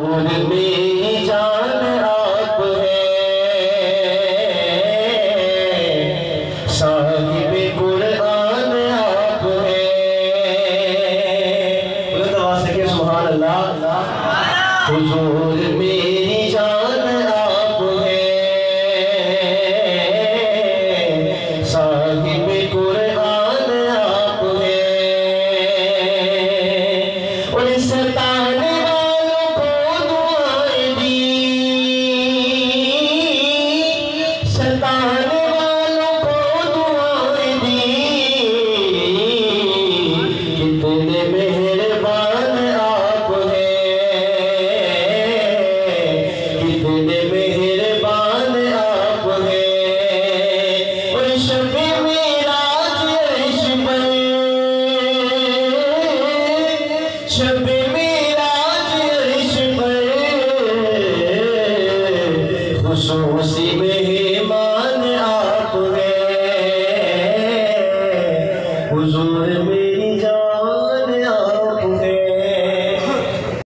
मेरी जान आप हैं, साहिब कुरान आप हैं। बुलंद आवाज़ से सुभान अल्लाह। हुजूर मेरी जान आप हैं, साहिब कुरान आप हैं। और सताने वालों को दुआएं दी, सताने वालों को दुआएं दी। कितने मेहरबान आप हैं, कितने मेहरबान आप हैं। और शब-ए मेराज अर्श पर, शब-ए मेराज अर्श पर खुशूसी में